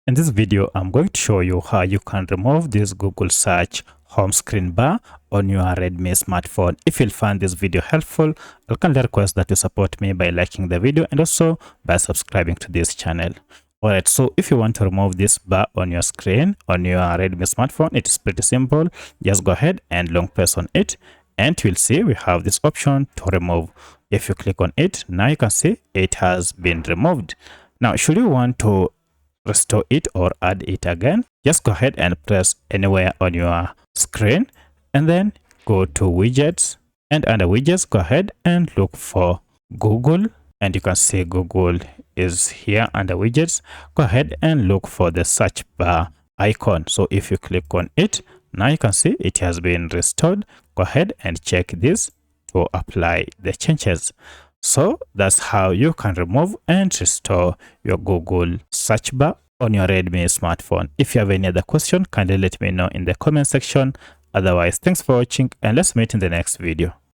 In this video, I'm going to show you how you can remove this Google search home screen bar on your Redmi smartphone. If you find this video helpful, I'll kindly request that you support me by liking the video and also by subscribing to this channel. Alright, so if you want to remove this bar on your screen on your Redmi smartphone, it is pretty simple. Just go ahead and long press on it and you'll see we have this option to remove. If you click on it, now you can see it has been removed. Now, should you want to restore it or add it again, just go ahead and press anywhere on your screen and then go to widgets, and under widgets go ahead and look for Google, and you can see Google is here under widgets. Go ahead and look for the search bar icon. So if you click on it, now you can see it has been restored. Go ahead and check this to apply the changes. So that's how you can remove and restore your Google search bar on your Redmi smartphone. If you have any other question, kindly let me know in the comment section. Otherwise, thanks for watching and let's meet in the next video.